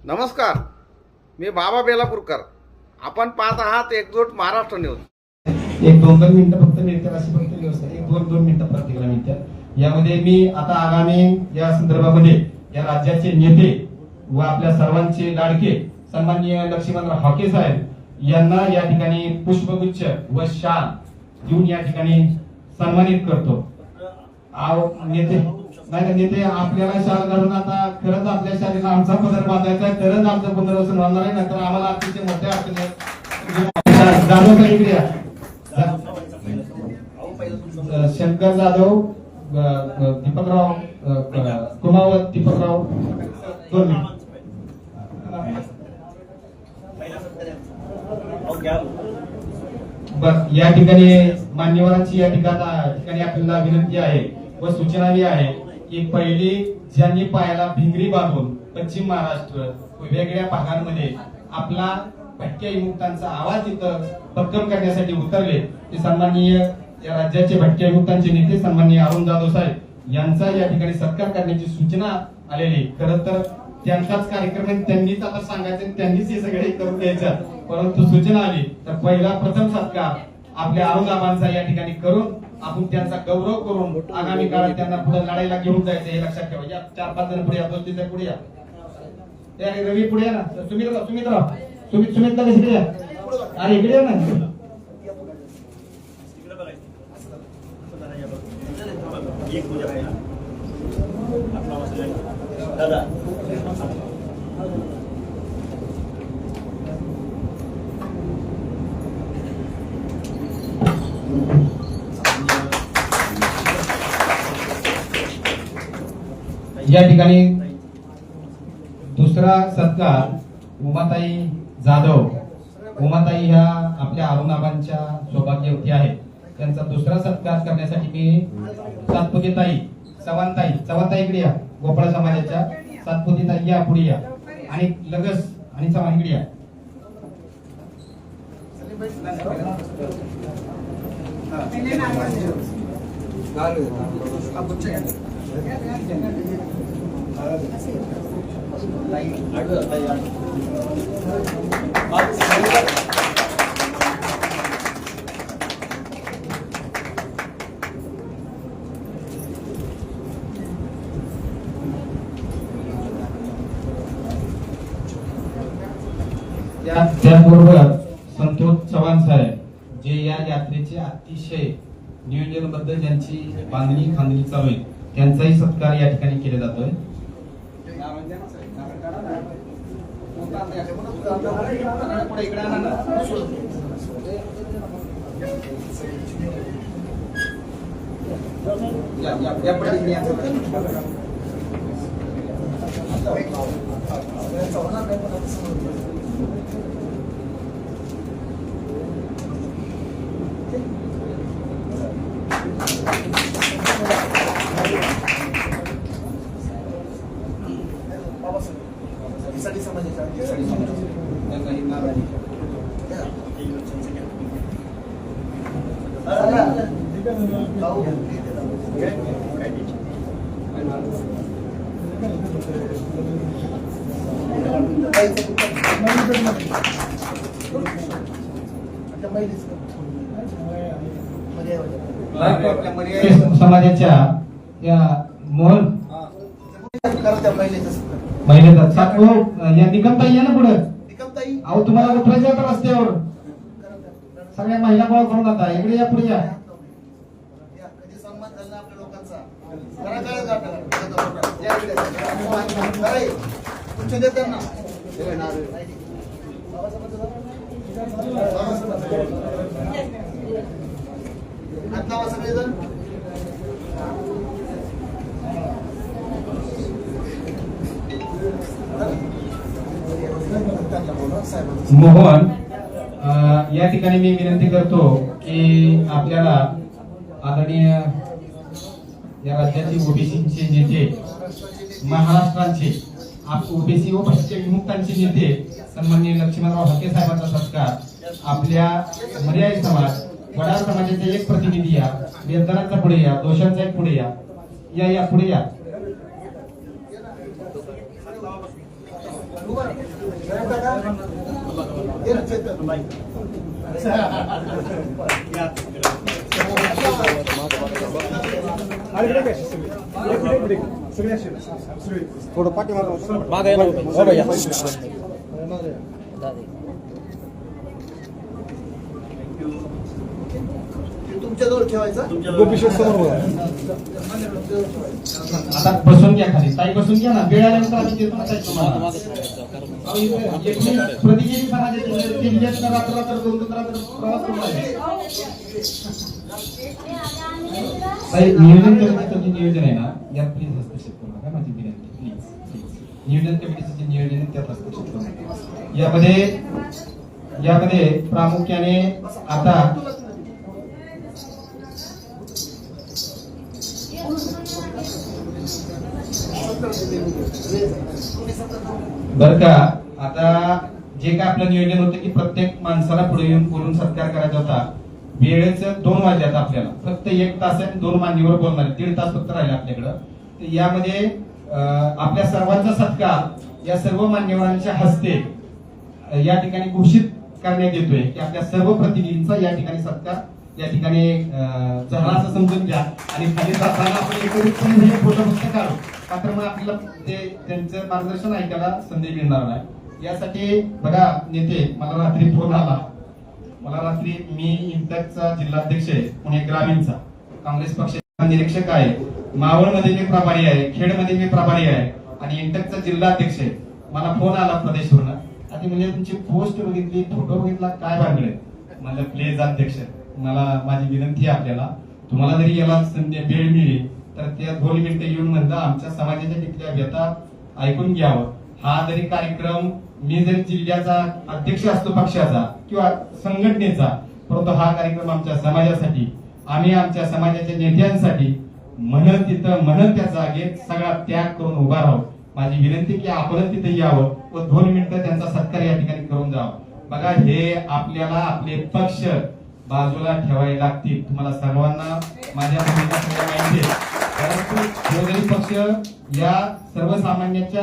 नमस्कार, मी बाबा बेलापूरकर. आपण पाहत आहात एकजूट महाराष्ट्र न्यूज. एक दोन मिनिटं फक्त मिळतात अशी फक्त व्यवस्था एक दोन मिनिटं प्रत्येकाला मिळतात. यामध्ये मी आता आगामी या संदर्भामध्ये या राज्याचे नेते व आपल्या सर्वांचे लाडके सन्माननीय लक्ष्मणराव हाके साहेब यांना या ठिकाणी पुष्पगुच्छ व शाल देऊन या ठिकाणी सन्मानित करतो. नेते आपल्याला शाल घालून आता खरंच आपल्या शाळेला आमचा पदर बांधायचा आहे, तरच आमचं पुनर्वसन होणार आहे, नंतर आम्हाला अतिशय मोठ्या जाधव इकडे शंकर जाधव, दीपकराव कुमावत, दीपकराव या ठिकाणी मान्यवरांची या ठिकाणी आपल्याला विनंती आहे व सूचनाही आहे की पहिली ज्यांनी पायाला भिंगरी बांधून पश्चिम महाराष्ट्र वेगवेगळ्या भागांमध्ये आपला भटक्या विमुक्तांचा आवाज इथं भक्कम करण्यासाठी उतरले ते सन्माननीय या राज्याचे भटक्या विमुक्तांचे नेते सन्माननीय अरुण जाधव साहेब यांचा या ठिकाणी सत्कार करण्याची सूचना आलेली. खरं तर त्यांचाच कार्यक्रम त्यांनीच आता सांगायचं, त्यांनीच हे सगळे करून द्यायचं, परंतु सूचना आली तर पहिला प्रथम सत्कार आपल्या अरुणाबांचा या ठिकाणी करून आपण त्यांचा गौरव करून आगामी काळात त्यांना पुढे लढाईला घेऊन जायचं हे लक्षात ठेवा. या 4-5 जण पुढे या, 2-3 जण पुढे या. रवी पुढे या ना, सुमित्रा कशी या, अरे इकडे या ना. या ठिकाणी दुसरा सत्कार उमाताई जाधव. उमाताई ह्या आपल्या अरुणाबांच्या सौभाग्यवती आहेत. त्यांचा दुसरा सत्कार करण्यासाठी मी सातपुतेताई चव्हाणताई इकडे या, गोपाळ समाजाच्या सातपुतेताई या पुढे या, आणि लगस आणि चव्हाण इकडे या. त्याचबरोबर संतोष चव्हाण साहेब जे या यात्रेचे अतिशय नियोजनबद्ध ज्यांची बांधणी खांदणी चालू आहे त्यांचाही सत्कार या ठिकाणी केला जातोय. समाजाच्या या मोहन महिलेचा सातवो या निकमताई या ना पुढे. अहो तुम्हाला उतरायचं आहे रस्त्यावर, सगळ्या महिला गोळा करून आता इकडे या, पुढे या. मोहन या ठिकाणी मी विनंती करतो की आपल्याला आदरणीय या राज्याचे ओबीसीचे नेते, महाराष्ट्राचे ओबीसी व भटक्या विमुक्तांचे नेते सन्माननीय लक्ष्मणराव हाके साहेबांचा सत्कार आपल्या मर्यादित समाज वडार समाजाचे एक प्रतिनिधी या, बेदरांचा पुढे या, दोषांचा एक पुढे या पुढे या. थोडं पाठीमागं मागे हो भैया तुमच्या जवळ ठेवायचा आता बसून घ्या खाली ताई बसून घ्या ना वेळ आल्यानंतर आम्ही देतो ना ताई तुम्हाला प्रतिनिधी समाजाचे रात्र प्रवास करून आहे ताई नियोजन कमिटीचं जे नियोजन आहे ना यात प्लीज हस्तक्षेप करू नका माझी विनंती प्लीज नियोजन कमिटीचं जे नियोजन आहे त्यात हस्तक्षेप करू नका यामध्ये प्रामुख्याने आता बर का आता जे काय आपलं नियोजन होतं की प्रत्येक माणसाला पुढे येऊन बोलून सत्कार करायचा होता वेळेचं 2 वाजल्यात आपल्याला फक्त 1 तास आहे 2 मान्यवर बोलणार 1.5 तास फक्त राहिले आपल्याकडं यामध्ये आपल्या सर्वांचा सत्कार या सर्व मान्यवरांच्या हस्ते या ठिकाणी घोषित करण्यात येतोय की आपल्या सर्व प्रतिनिधींचा या ठिकाणी सत्कार या ठिकाणी झाला असं समजून घ्या आणि खाली जाताना आपण एकत्रितपणे हे फोटो फक्त काढू का तर मग आपल्याला ते त्यांचं मार्गदर्शन ऐकायला संधी मिळणार नाही यासाठी बघा नेते मला रात्री फोन आला मला रात्री मी इंटकचा जिल्हाध्यक्ष आहे पुणे ग्रामीणचा काँग्रेस पक्षाचा निरीक्षक आहे मावळमध्ये मी प्रभारी आहे खेडमध्ये मी प्रभारी आहे आणि इंटकचा जिल्हाध्यक्ष आहे मला फोन आला प्रदेशवरून आता म्हणजे तुमची पोस्ट बघितली फोटो बघितला काय बांधले मला प्लीज अध्यक्ष मला माझी विनंती आहे आपल्याला तुम्हाला जरी याला संधी वेळ मिळेल तर त्या 2 मिनिटं येऊन म्हणता आमच्या समाजाच्या तिथल्या व्यथा ऐकून घ्यावं हा जरी कार्यक्रम मी जरी जिल्ह्याचा अध्यक्ष असतो पक्षाचा किंवा संघटनेचा परंतु हा कार्यक्रम आमच्या समाजासाठी आम्ही आमच्या समाजाच्या नेत्यांसाठी म्हणत तिथं म्हणत त्या जागेत सगळा त्याग करून उभा राहू माझी विनंती की आपण तिथे यावं व 2 मिनिटं त्यांचा सत्कार या ठिकाणी करून जावं बघा हे आपल्याला आपले पक्ष बाजूला ठेवावे लागतील तुम्हाला सर्वांना माझ्या भूमिका माहिती आहे परंतु विरोधी पक्ष या सर्वसामान्यांच्या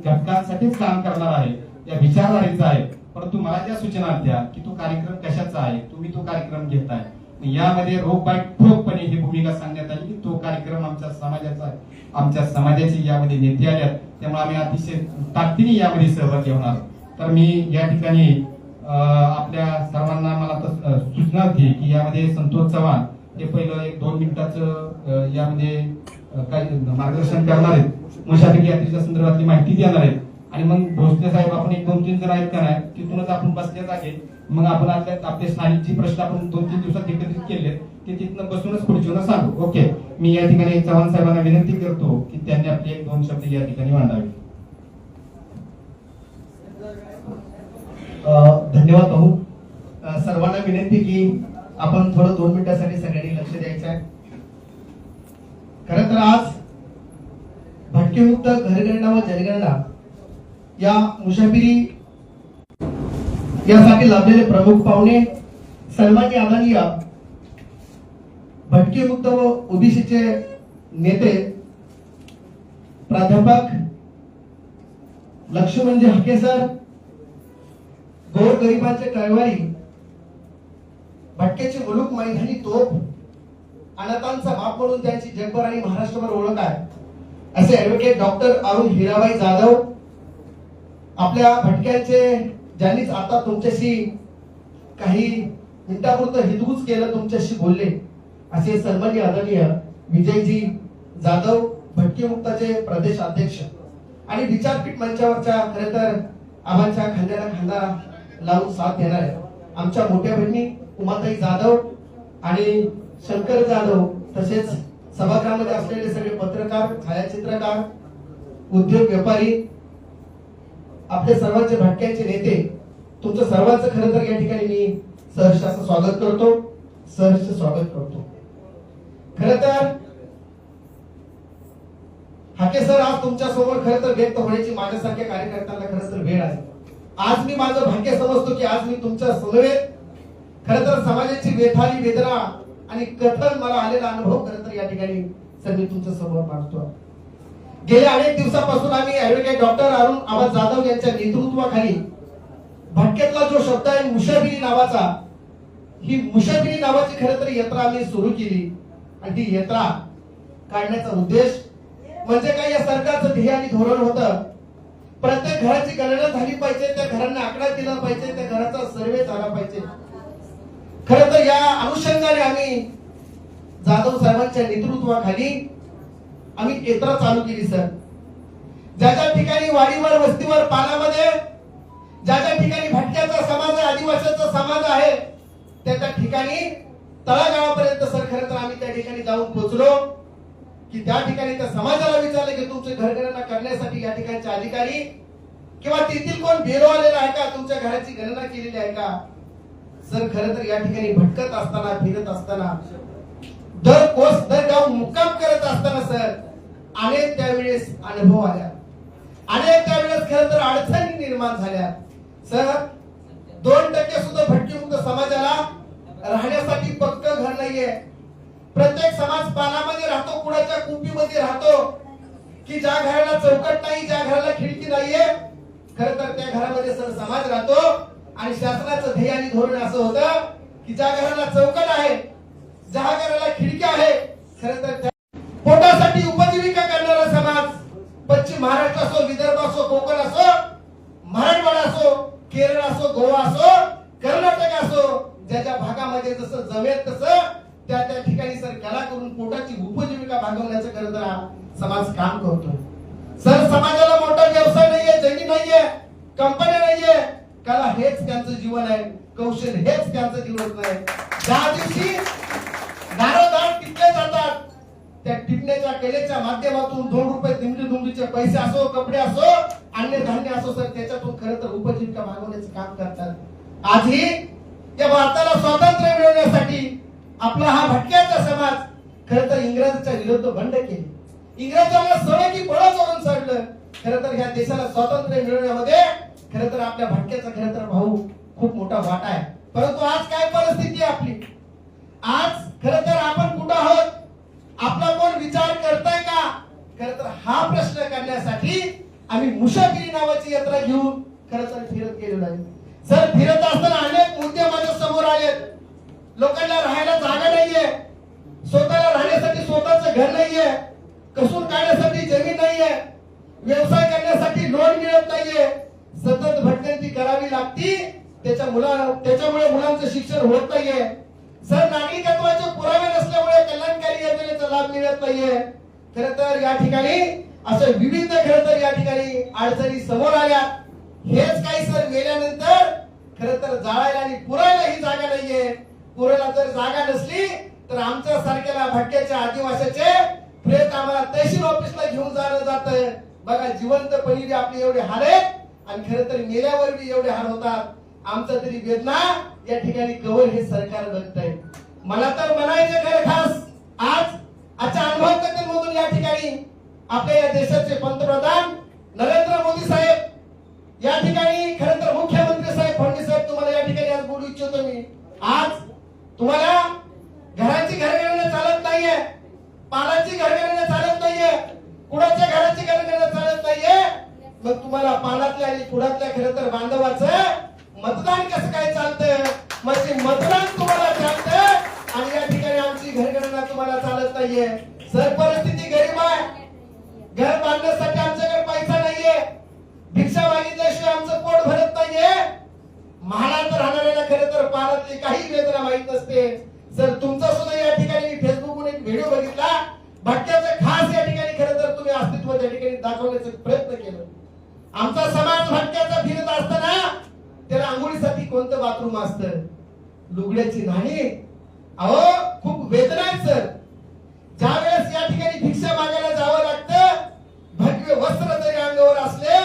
घटकांसाठीच काम करणार आहे या विचारधारेचा आहे परंतु मला ज्या सूचना द्या की तो कार्यक्रम कशाचा आहे तुम्ही तो कार्यक्रम घेताय यामध्ये रोखबाईक ही भूमिका सांगण्यात आली की तो कार्यक्रम आमच्या समाजाचा आहे आमच्या समाजाचे यामध्ये नेते आल्यात त्यामुळे आम्ही अतिशय ताकदीने यामध्ये सहभागी होणार तर मी या ठिकाणी आपल्या सर्वांना मला सूचना होती की यामध्ये संतोष चव्हाण हे पहिलं 1-2 मिनिटाचं यामध्ये काय मार्गदर्शन करणार आहेत मशागत यात्रेच्या संदर्भातली माहिती देणार आहेत आणि मग भोसले साहेब आपण 1-2-3 जण आहेत का नाही तिथूनच आपण बसल्या जागे मग आपण आपले स्थानिकचे प्रश्न आपण 2-3 दिवसात एकत्रित केले ते तिथनं बसूनच खुर्चीवर सांगू ओके मी या ठिकाणी चव्हाण साहेबांना विनंती करतो की त्यांनी आपले 1-2 शब्द या ठिकाणी मांडावे धन्यवाद भाऊ सर्वांना विनंती की आपण थोडं 2 मिनिटांसाठी सगळ्यांनी लक्ष द्यायचं आहे खरं तर आज भटकेमुक्त घरगणना व जनगणना या मुसाफिरी यासाठी लाभलेले प्रमुख पाहुणे सन्माननीय आदरणीय भटकेमुक्त व ओबीसीचे नेते प्राध्यापक लक्ष्मण हाके सर गोरगरिबांचे कळवारी भटकेची मुलूक मैदानी तोप अनाथांचा बाप म्हणून त्यांची जगभर आणि महाराष्ट्रभर ओळख आहे असे ऍडव्होकेट डॉक्टर अरुण हिराबाई जाधव आपल्या भटक्यांचे ज्यांनीच आता तुमच्याशी काही मिनिटापुरतं हितगुज केलं तुमच्याशी बोलले असे सन्माननीय आदरणीय विजयजी जाधव भटके मुक्ताचे प्रदेश अध्यक्ष आणि विचारपीठ मंचावरच्या खरे तर आम्हाच्या खांद्याला खांदा लावून साथ देणार आहे आमच्या मोठ्या बहिणी उमाताई जाधव आणि शंकर जाधव तसेच सभागृहामध्ये असलेले सगळे पत्रकार छायाचित्रकार उद्योग व्यापारी आपले सर्वांचे भटक्यांचे नेते तुमचं सर्वांचं खरं तर या ठिकाणी मी सहर्ष असं स्वागत करतो खरं तर हाके सर आज तुमच्या समोर खरं तर व्यक्त होण्याची माझ्यासारख्या कार्यकर्त्यांना खरं तर वेळ आहे आज मी माझं भाग्य समजतो की आज मी तुमच्या समवेत खरं तर समाजाची वेथाली वेदना आणि कथन मला आलेला अनुभव खरं तर या ठिकाणी सर मी तुमच्या समोर मांडतो गेल्या अनेक दिवसापासून आम्ही ऍडव्होकेट डॉक्टर अरुण आबा जाधव यांच्या नेतृत्वाखाली भटक्यातला जो शब्द आहे मुशाफिरी नावाचा, ही मुशाफिरी नावाची खरं तर यात्रा आम्ही सुरू केली. आणि ती यात्रा काढण्याचा उद्देश म्हणजे काय, या सरकारचं ध्येय आणि धोरण होतं प्रत्येक घराची गणना झाली पाहिजे, त्या घरांना आकडा दिला पाहिजे, त्या घराचा सर्वे झाला पाहिजे. खरं तर या अनुषंगाने आम्ही जाधव साहेबांच्या नेतृत्वाखाली आम्ही यात्रा चालू केली सर. ज्या ज्या ठिकाणी वाडीवर वस्तीवर पाण्यामध्ये ज्या ज्या ठिकाणी भटक्याचा समाज आहे, आदिवासीचा समाज आहे, त्या ठिकाणी तळागाळापर्यंत सर खरं तर आम्ही त्या ठिकाणी जाऊन पोहोचलो की त्या ठिकाणी त्या समाजाला विचारले की तुमचे घरगणना करण्यासाठी या ठिकाणचे अधिकारी किंवा तेथील कोण बेरो आलेला आहे का, तुमच्या घराची गणना केलेली आहे का. सर खरं तर या ठिकाणी भटकत असताना, फिरत असताना, दर कोस दर गाव मुक्काम करत असताना सर अनेक त्यावेळेस अनुभव आल्या, अनेक त्यावेळेस खरं तर अडचणी निर्माण झाल्या. सर 2% सुद्धा भटकीमुक्त समाजाला राहण्यासाठी पक्क घर नाहीये. प्रत्येक समाज पानामध्ये राहतो, कुणाच्या कुपीमध्ये राहतो, की ज्या घराला चौकट नाही, ज्या घराला खिडकी नाहीये, खरं तर त्या घरामध्ये सर समाज राहतो. आणि शासनाचं ध्येय आणि धोरण असं होतं की ज्या घराला चौकट आहे, ज्या घराला खिडकी आहे, खरं तर त्या पोटासाठी उपजीविका करणारा समाज, पश्चिम महाराष्ट्र असो, विदर्भ असो, कोकण असो, मराठवाडा असो, केरळ असो, गोवा असो, कर्नाटक असो, ज्या ज्या भागामध्ये जसं जमेल तसं त्या त्या ठिकाणी सर कला करून पोटाची उपजीविका भागवण्याचं खरं तर समाज काम करतो. सर समाजाला मोठा व्यवसाय नाहीये, जमीन नाहीये, कंपन्या नाहीये, कला हेच त्यांचं जीवन आहे, कौशल्य हेच त्यांचं जीवन आहे. ज्या दिवशी दारोदार टिपले जातात, त्या टिपण्याच्या कलेच्या माध्यमातून 2 रुपये दिमडीचे पैसे असो, कपडे असो, अन्य धान्य असो सर, त्याच्यातून खरं तर उपजीविका भागवण्याचं काम करतात. आजही या भारताला स्वातंत्र्य मिळवण्यासाठी आपला हा भटक्याचा समाज खरं तर इंग्रजांच्या विरुद्ध बंड केली, इंग्रजांना सळ की बळ करून चढलं. खरं तर ह्या देशाला स्वातंत्र्य मिळवण्यामध्ये खरं तर आपल्या भटक्याचा खरं तर भाऊ खूप मोठा वाटा आहे. परंतु आज काय परिस्थिती आहे आपली, आज खरं तर आपण कुठं आहोत, आपला कोण विचार करताय का, खरं तर हा प्रश्न करण्यासाठी आम्ही मुशाफिरी नावाची यात्रा घेऊन खरं तर फिरत गेलेलो आहे. सर फिरत असताना अनेक मुद्दे माझ्या समोर आलेत. लोकांना राहायला जागा नाहीये, स्वतःला राहण्यासाठी स्वतःचं घर नाहीये, कसून काढण्यासाठी जमीन नाहीये, व्यवसाय करण्यासाठी लोन मिळत नाहीये, सतत भटकंती करावी लागती, त्याच्यामुळे मुलांचं शिक्षण होत नाहीये. सर नागरिकत्वाचे पुरावे नसल्यामुळे कल्याणकारी योजनेचा लाभ मिळत नाहीये. खरं तर या ठिकाणी असे विविध खरं तर या ठिकाणी अडचणी समोर आल्या. हेच काही सर मेल्यानंतर खरं तर जाळायला आणि पुरायला ही जागा नाहीये. पुरायला जर जागा नसली तर आमच्या सारख्याला भटक्याच्या आदिवासीचे प्रेत आम्हाला तहसील ऑफिसला घेऊन जाणं जातं. बघा जिवंतपणी आपले एवढे हाल आहेत आणि खरं तर मेल्यावर बी एवढे हाल होतात. आमचं तरी वेदना या ठिकाणी कवर हे सरकार बघतंय. मला तर म्हणायचं खरं खास आजच्या अनुभव कथेमधून या ठिकाणी आपल्या या देशाचे पंतप्रधान नरेंद्र मोदी साहेब, या ठिकाणी खरं तर मुख्यमंत्री साहेब फडणवीस साहेब, तुम्हाला या ठिकाणी आज बोलू इच्छितो मी. आज तुम्हाला घराची घरगणना चालत नाहीये, पानाची घरगणना चालत नाहीये, कुणाच्या घराची घरगणना चालत नाहीये, मग तुम्हाला पानातल्या आणि कुडातल्या खरं तर बांधवाचं मतदान कसं काय चालतं, म्हणजे मतदान तुम्हाला चालतं आणि या ठिकाणी आमची घरगणना तुम्हाला चालत नाहीये. सर परिस्थिती गरीब आहे, घर बांधण्यासाठी आमच्याकडे पैसा नाहीये, भिक्षा मागितल्याशिवाय आमचं पोट भरत नाहीये. महारात राहणाऱ्याला खरं तर पारातली काही वेदना माहित नसते. सर तुमचा सुद्धा या ठिकाणी मी फेसबुकवर एक व्हिडिओ बघितला, भटक्याचं खास या ठिकाणी खरं तर तुम्ही अस्तित्व त्या ठिकाणी दाखवण्याचा प्रयत्न केला. आमचा समाज भटक्याचा फिरत असताना त्याला आंघोळीसाठी कोणतं बाथरूम असतं, लुगड्याची नाही. अहो खूप वेदना आहेत सर. ज्या वेळेस या ठिकाणी भिक्षा मागायला जावं लागतं, भगवे वस्त्र जरी अंगावर असले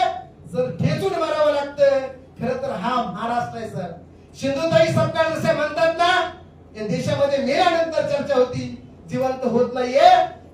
सर ठेचून मारावं लागतं. खरं तर हा महाराष्ट्र आहे सर. सिंधुताई सपकाळ जसे म्हणतात ना, या देशामध्ये मेल्यानंतर चर्चा होती, जिवंत होत नाहीये.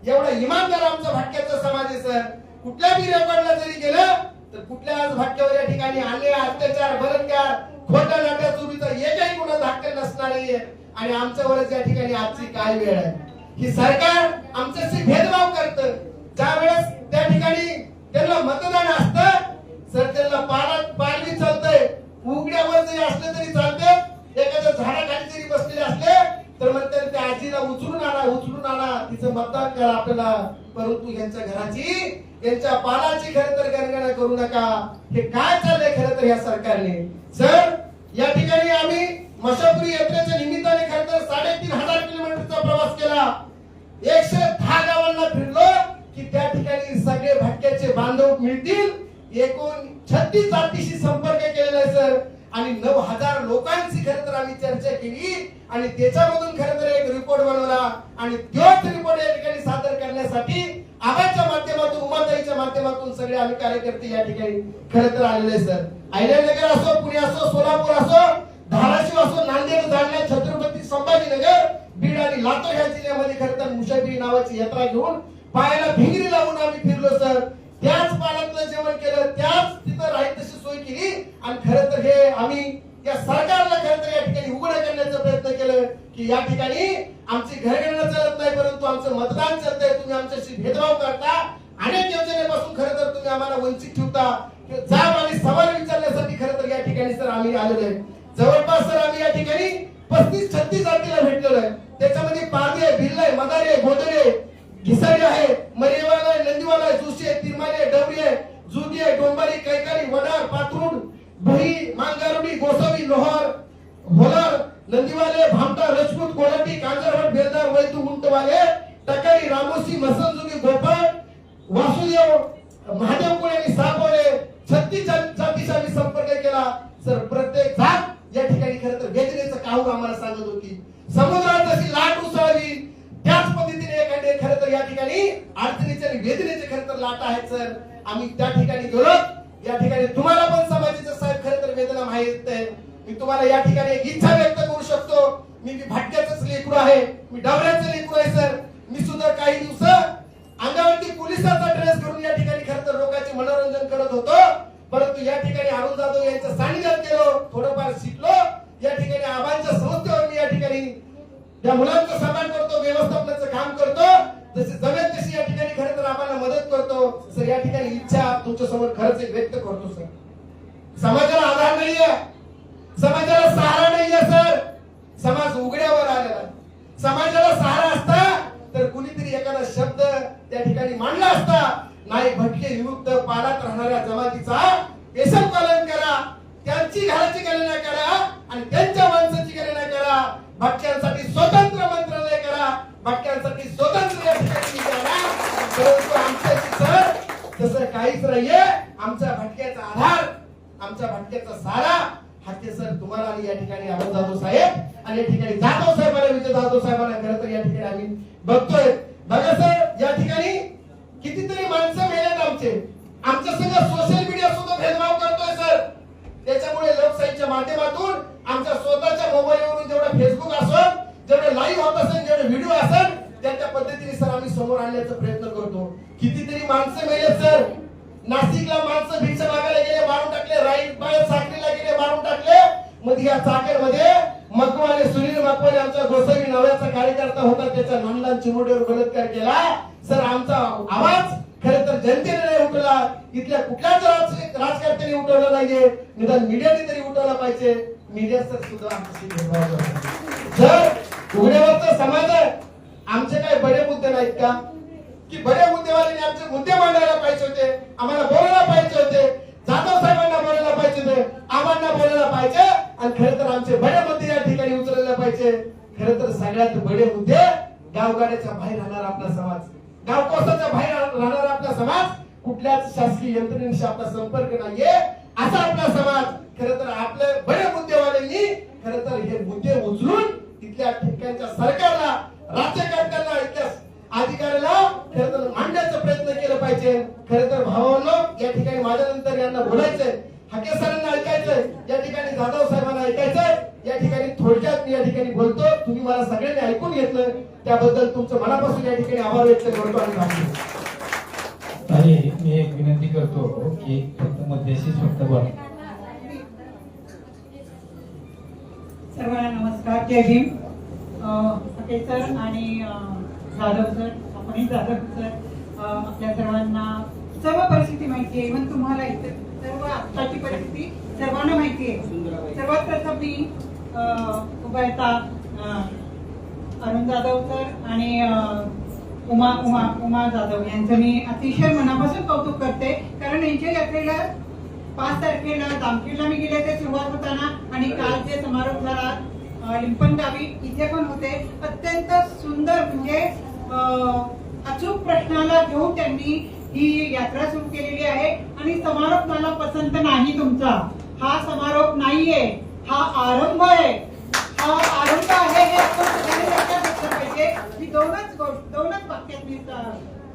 एवढा इमानदार आमचा भटक्याचा समाज आहे सर. कुठल्या बी रेकॉर्डला जरी गेलं तर कुठल्या आज भटक्यावर या ठिकाणी अन्याय, अत्याचार, बलात्कार, खोटा नाट्या चोरीचा एकही गुन्हा दाखल नसणार नाहीये. आणि आमच्यावरच या ठिकाणी आजची काय वेळ आहे. ही सरकार आमच्याशी भेदभाव करतं. ज्या वेळेस त्या ठिकाणी त्यांना मतदान असतं सर, त्यांना पालवी चालतंय, उघड्यावर जरी असले तरी चालते, एखाद्या झाडाखाली जरी बसलेले असले तर म्हणतात त्या आजीला उचलून आणा तिचं मतदान करा आपल्याला, परंतु यांच्या घराची यांच्या पालाची खरं तर गणगणा करू नका. हे काय चाललंय खरं तर या सरकारने. सर, या ठिकाणी आम्ही मशापुरी यात्रेच्या निमित्ताने खरं तर 3,500 किलोमीटरचा प्रवास केला, 110 गावांना फिरलो की त्या ठिकाणी सगळे भटक्याचे बांधव मिळतील. एकूण 36 जातीशी संपर्क केलेला आहे सर, आणि 9,000 लोकांची खरं तर आम्ही चर्चा केली आणि त्याच्यामधून खरं तर एक रिपोर्ट बनवला आणि तोच रिपोर्ट या ठिकाणी सादर करण्यासाठी आबाच्या माध्यमातून, उमाताईच्या माध्यमातून सगळे आम्ही कार्यकर्ते या ठिकाणी खरं तर आलेले आहे सर. अहिल्यानगर असो, पुणे असो, सोलापूर असो, धाराशिव असो, नांदेड, जालना, छत्रपती संभाजीनगर, बीड आणि लातूर या जिल्ह्यामध्ये खरं तर मुशाफिरी नावाची यात्रा घेऊन पायाला भिंगरी लावून आम्ही फिरलो सर. त्याच पाण्यातलं जेवण केलं, त्याच तिथं राहील तशी सोय केली आणि खरं तर हे आम्ही या सरकारला खरं तर या ठिकाणी उघड करण्याचा प्रयत्न केलं की या ठिकाणी आमची घरगणना चालत नाही, परंतु आमचं मतदान चालतंय. तुम्ही आमच्याशी भेदभाव करता, अनेक योजनेपासून खरं तर तुम्ही आम्हाला वंचित ठेवता. जाब आणि सवाल विचारण्यासाठी खरं तर या ठिकाणी सर आम्ही आलेलो आहे. जवळपास सर आम्ही या ठिकाणी 35-36 जातीला भेटलेलो आहे. त्याच्यामध्ये पारधी, भिल्लाय, मदारी, गोदरे, घिसाडी आहे, मरेवाला, नंदीवाला, जोशी आहे, तिरमाले, डवरी आहे, जुगी आहे, डोंबारी, कैकाली, वडार, पात्रूड, भई, मांगारुडी, गोसावी, लोहार, होलार, नंदीवाले, भामटा, राजपूत, कोलटी, कांजरवट, बेलदार, वैतू, उंटवाले, टकारी, रामोसी, मसनजुगी, गोपाळ, वासुदेव, महादेव कोळी, सापवले, 36 जातीचा आम्ही संपर्क केला सर. प्रत्येक जात या ठिकाणी खरं तर वेदनेचं काहूर आम्हाला सांगत होती. समुद्रात जशी लाट उसळली त्याच पद्धतीने एखादे खरं तर या ठिकाणी अडचणीचे आणि वेदनेचे खरं तर लाटा आहेत सर. आम्ही त्या ठिकाणी गेलो, या ठिकाणी तुम्हाला पण समाजाचं साहेब खरं तर वेदना माहित आहे. मी तुम्हाला या ठिकाणी एक इच्छा व्यक्त करू शकतो. मी भाटक्याचंच लेकरू आहे, मी डवऱ्याचं लेकरू आहे सर. मी सुद्धा काही दिवस अंगावरती पोलिसाचा ड्रेस घालून या ठिकाणी खरं तर लोकांचे मनोरंजन करत होतो, परंतु या ठिकाणी अरुण जाधव यांच्या सानिध्यात गेलो, थोडंफार शिकलो. या ठिकाणी आबांच्या संस्थेवर मी या ठिकाणी त्या मुलांचं सन्मान करतो, व्यवस्थापनाचं काम करतो, जसे जमेल तशी या ठिकाणी खरं तर आम्हाला मदत करतो सर. या ठिकाणी इच्छा तुमच्या समोर खरंच एक व्यक्त करतो सर. समाजाला आधार नाहीये, समाजाला सहारा नाहीये सर. समाज उघड्यावर आलेला, समाजाला सहारा असता तर कुणीतरी एखादा शब्द त्या ठिकाणी मांडला असता. नाही, भटके विमुक्त पाडात राहणाऱ्या जमातीचा पेशल पालन करा, त्यांची घराची गणना करा आणि त्यांच्या माणसाची गणना करा. भटक्यांसाठी स्वतंत्र मंत्रालय करा, भटक्यांसाठी स्वतंत्र या ठिकाणी करा. परंतु आमच्याशी सर तसं काहीच नाहीये. आमच्या भटक्याचा आधार, आमच्या भटक्याचा सारा हाके सर तुम्हाला आणि या ठिकाणी अरुण जाधव साहेब आणि या ठिकाणी जाधव साहेबांना, विजय जाधव साहेबांना खरं तर या ठिकाणी आम्ही बघतोय. बघा सर, या ठिकाणी कितीतरी माणसं मेलेत आमचे. आमच्या सगळं सोशल मीडिया सुद्धा भेदभाव करतोय सर. त्याच्यामुळे लोकशाहीच्या माध्यमातून आमच्या स्वतःच्या मोबाईलवरून जेवढा फेसबुक असेल, जेवढे लाईव्ह होत असेल, जेवढे व्हिडिओ असेल, त्या पद्धतीने सर आम्ही समोर आणण्याचा प्रयत्न करतो. कितीतरी माणसं मेलेत सर. नाशिकला माणसं भिक्षा मागायला गेले, मारून टाकले. राईट बाहेर साखरीला गेले, मारून टाकले. मध्ये या चाकण मध्ये मकवाले, सुनील मकवाले आमचा गोसावी नव्याचा कार्यकर्ता होता, त्याच्या लहान लहान चिमुरड्यावर बलात्कार केला सर. आमचा आवाज खरं तर जनतेने नाही उठवला, इथल्या कुठल्याच राजकारत्याने उठवला नाहीये. निदान मीडियाने तरी उठवला पाहिजे. मीडिया सर सुद्धा आमच्याशी भेदभाव करतो सर. उघड्यावरचा समाज आहे. आमचे काय बडे मुद्दे नाहीत का की बडे मुद्देवाल्यांनी आमचे मुद्दे मांडायला पाहिजे होते, आम्हाला बोलायला पाहिजे होते, जाधव साहेबांना बोलायला पाहिजे होते, आम्हाला बोलायला पाहिजे आणि खरं तर आमचे बडे मुद्दे या ठिकाणी उचलायला पाहिजे. खरं तर सगळ्यात बडे मुद्दे गावगाड्याच्या बाहेर राहणारा आपला समाज, गावकोसाच्या बाहेर राहणारा आपला समाज, कुठल्याच शासकीय यंत्रणेशी आपला संपर्क नाहीये असा आपला समाज. खरं तर आपले बडे मुद्देवाल्यांनी खरं तर हे मुद्दे उचलून तिथल्या ठिकाणच्या सरकारला, राज्यकर्त्यांना, इथल्या अधिकाऱ्याला खरं तर मांडण्याचा प्रयत्न केला पाहिजे. खरं तर भावांनो, या ठिकाणी माझ्यानंतर यांना बोलायचंय, हाके सरांना ऐकायचंय, या ठिकाणी जाधव साहेबांना ऐकायचंय. या ठिकाणी थोडक्यात मी या ठिकाणी बोलतो. तुम्ही मला सगळ्यांनी ऐकून घेतलं, त्याबद्दल तुमचं मनापासून या ठिकाणी आभार व्यक्त करतो आणि आणि मी एक विनंती करतो की फक्त मध्यशीच फक्त बोला. सर्वांना नमस्कार, जय भीम. सर आणि जाधव सर, आपणही जाधव सर, आपल्या सर्वांना सर्व परिस्थिती माहिती आहे. इव्हन तुम्हाला इथे सर्व आत्ताची परिस्थिती सर्वांना माहिती आहे. सर्वात प्रथम मी उभयता अरुण जाधव सर आणि उमा जाधव यांचं मी अतिशय मनापासून कौतुक करते. कारण यांच्या यात्रेला 5 तारखेला जामखेडला मी गेले ते सुरुवात होताना आणि काल जे समारोप झाला लिंपण गावी इथे पण होते. अत्यंत सुंदर म्हणजे अचूक प्रश्नाला घेऊन त्यांनी ही यात्रा सुरू केलेली आहे. आणि समारोप मला पसंत नाही तुमचा, हा समारोप नाहीये, हा आरंभ आहे. हा आरंभ आहे हे आपण सगळ्यांनी लक्षात घेतलं पाहिजे. मी दोनच वाक्यात मी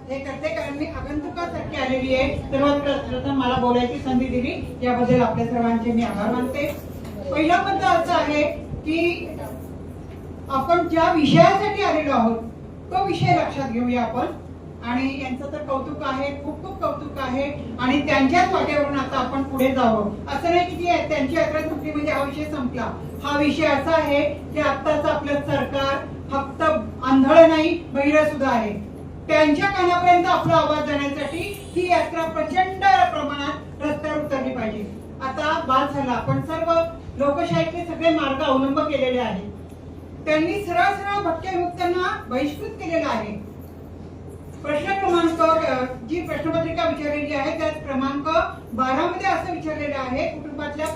हे करते कारण मी आगंतुकासारखी आलेली आहे. सर्वात प्रथम मला बोलायची संधी दिली याबद्दल आपल्या सर्वांचे मी आभार मानते. पहिला मुद्दा असा आहे की आपण ज्या विषयासाठी आलेलो आहोत तो विषय लक्षात घेऊया आपण. आणि यांचं तर कौतुक आहे, खूप खूप कौतुक आहे. आणि त्यांच्याच वाटेवरून आता आपण पुढे जावं. असं नाही की त्यांची यात्रा संपली म्हणजे हा विषय संपला. हा विषय असा आहे की आत्ताच आपलं सरकार फक्त आंधळ नाही बहिरं सुद्धा आहे. त्यांच्या कानापर्यंत आपला आवाज जाण्यासाठी ही यात्रा प्रचंड प्रमाणात रस्त्यावर उतरली पाहिजे. आता बाद झाला, आपण सर्व लोकशाहीतले सगळे मार्ग अवलंब केलेले आहेत. त्यांनी सरळ सरळ भटक्या बहिष्कृत केलेला आहे. प्रश्न क्रमांक जी प्रश्नपत्रिका विचारलेली आहे त्यात क्रमांक 12 मध्ये असं विचारलेलं आहे कुटुंबातल्या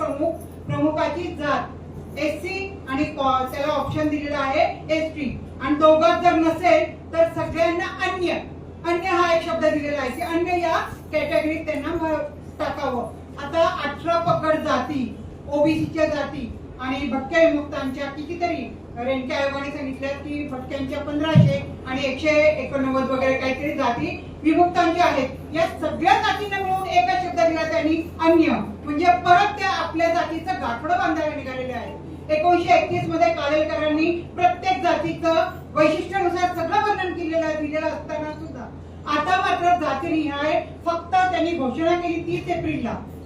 प्रमुखाची जात एससी आणि त्याला ऑप्शन दिलेला आहे एसटी. आणि दोघात जर नसेल तर सगळ्यांना अन्य हा एक शब्द दिलेला आहे की अन्य या कॅटेगरीत त्यांना टाकावं. आता 18 पकड जाती, ओबीसीच्या जाती आणि भटक्या विमुक्तांच्या कितीतरी रेणके आयोगाने सांगितलं की भटक्यांच्या 1500 आणि 189 वगैरे काहीतरी जाती विमुक्तांच्या आहेत. या सगळ्या जातींना मिळून एकच शब्द दिला त्यांनी अन्य. म्हणजे परत त्या आपल्या जातीचं गाठोडं बांधायला निघालेले आहे. 1931 मध्ये कालेलकरांनी प्रत्येक जातीचं वैशिष्ट्यानुसार सगळं वर्णन दिलेलं असताना सुद्धा आता मात्र जातीनिहाय फक्त त्यांनी घोषणा केली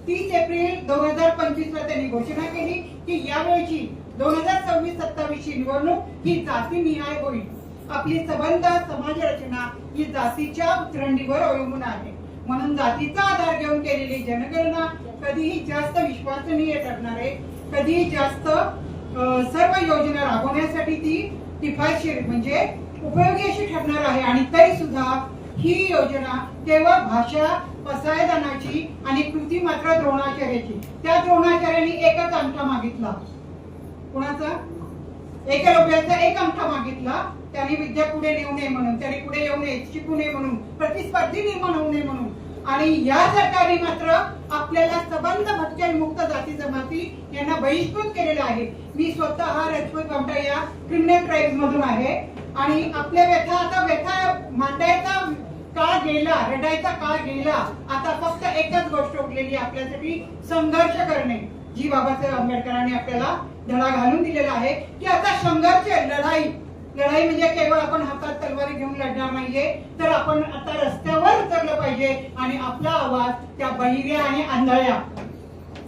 30 एप्रिल 2025 ला त्यांनी घोषणा केली की यावेळची 2026-27 निवडणूक ही जातीनिहाय होईल. आपली सबंध समाज रचना ही जातीच्या उतरंडीवर अवलंबून आहे. म्हणून जातीचा आधार घेऊन केलेली जनगणना कधीही जास्त विश्वसनीय ठरणार आहे, कधीही जास्त सर्व योजना राबवण्यासाठी ती किफायतशीर म्हणजे उपयोगी अशी ठरणार आहे. आणि तरी सुद्धा ही योजना केवळ भाषा पसायदानाची आणि कृती मात्र द्रोणाचार्याची. त्या द्रोणाचार्याने एकच अंगठा मागितला. कुणाचा? एकलव्याचा एक अंगठा मागितला. त्यांनी विद्या पुढे नेऊ नये म्हणून, त्यांनी पुढे येऊ नये, शिकू नये म्हणून, प्रतिस्पर्धी निर्माण होऊ नये म्हणून. आणि या सरकारने मात्र आपल्याला सबंध भटक्या विमुक्त जाती जमाती यांना बहिष्कृत केलेला आहे. मी स्वतः राजपूत कामटा या क्रिमिनल ट्राईब मधून आहे. आणि आपल्या व्यथा मांडायचा काळ गेला, रडायचा काळ गेला. आता फक्त एकच गोष्ट उरलेली आपल्यासाठी, संघर्ष करणे. जी बाबासाहेब आंबेडकरांनी आपल्याला धडा घालून दिलेला आहे की आता संघर्ष, लढाई म्हणजे केवळ आपण हातात तलवारी घेऊन लढणार नाहीये, तर आपण आता रस्त्यावर उतरलं पाहिजे आणि आपला आवाज त्या बहिऱ्या आणि आंधळ्या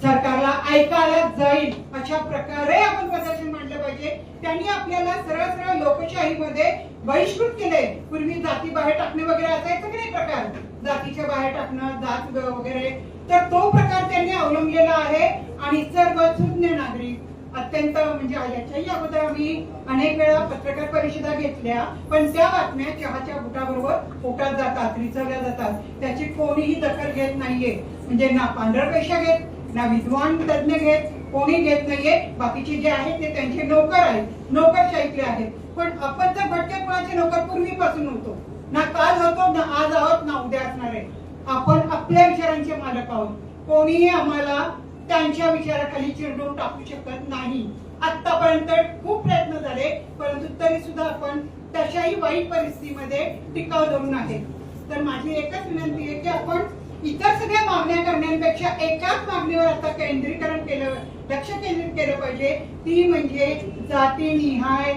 सरकारला ऐकायला जाईल अशा प्रकारे आपण प्रदर्शन मांडलं पाहिजे. त्यांनी आपल्याला सरळ सरळ लोकशाहीमध्ये बहिष्कृत केले. पूर्वी जाती बाहेर टाकणे वगैरे असायचं की नाही प्रकार, जातीच्या बाहेर टाकणं, जात वगैरे, तर तो प्रकार त्यांनी अवलंबलेला आहे. आणि सर्व सुज्ञ नागरिक अत्यंत म्हणजे याच्याही अगोदर आम्ही अनेक वेळा पत्रकार परिषदा घेतल्या, पण त्या बातम्या चहाच्या बुटाबरोबर पोटात जातात, रिचवल्या जातात. त्याची कोणीही दखल घेत नाहीये. म्हणजे ना पांढर पेशा घेत, ना विद्वान तज्ञ घेत, कोणी घेत नाहीये. बाकीचे जे आहेत ते त्यांचे नोकर आहेत, नोकरशाहीतले आहेत. पण आपण तर भटक्या कुळाचे नोकर पूर्वीपासून होतो. ना काल होतो, ना आज आहोत, ना उद्या असणार आहे. आपण आपल्या विचारांचे मालक आहोत. कोणीही आम्हाला त्यांच्या विचाराखाली चिरडून टाकू शकत नाही. आतापर्यंत खूप प्रयत्न झाले, परंतु तरी सुद्धा आपण तशाही वाईट परिस्थितीमध्ये टिकाव धरून आहे. तर माझी एकच विनंती आहे की आपण इतर सगळ्या मागण्या करण्यापेक्षा एकाच मागणीवर आता लक्ष केंद्रित केलं पाहिजे. ती म्हणजे जातीनिहाय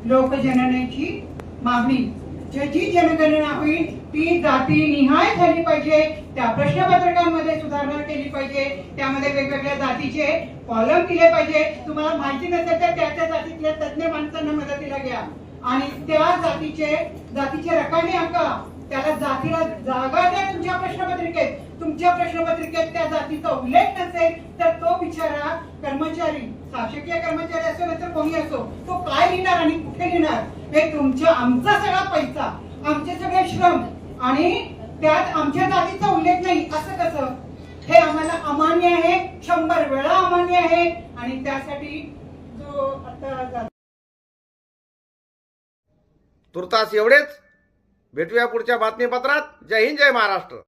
लोकजननेची मागणी. जी जनगणना होईल ती जातीनिहाय झाली पाहिजे. त्या प्रश्नपत्रकांमध्ये सुधारणा केली पाहिजे. त्यामध्ये वेगवेगळ्या जातीचे कॉलम दिले पाहिजे. तुम्हाला माहिती नसेल तर त्या जातीतल्या तज्ञ माणसांना मदतीला घ्या आणि त्या जातीचे रकाने आका त्याला जातीला जागा द्या तुमच्या प्रश्नपत्रिकेत. तुमच्या प्रश्नपत्रिकेत त्या जातीचा उल्लेख नसेल तर तो बिचारा कर्मचारी, शासकीय कर्मचारी असो नाही तर कोणी असो, तो काय लिहिणार आणि कुठे लिहिणार? हे तुमच्या आमचा सगळा पैसा, आमचे सगळे श्रम आणि त्यात आमच्या जातीचा उल्लेख नाही असं कसं? हे आम्हाला अमान्य आहे, 100 वेळा अमान्य आहे. आणि त्यासाठी जो आता तुर्तास एवढेच. भेटूया पुढच्या बातमीपत्रात. जय हिंद, जय महाराष्ट्र.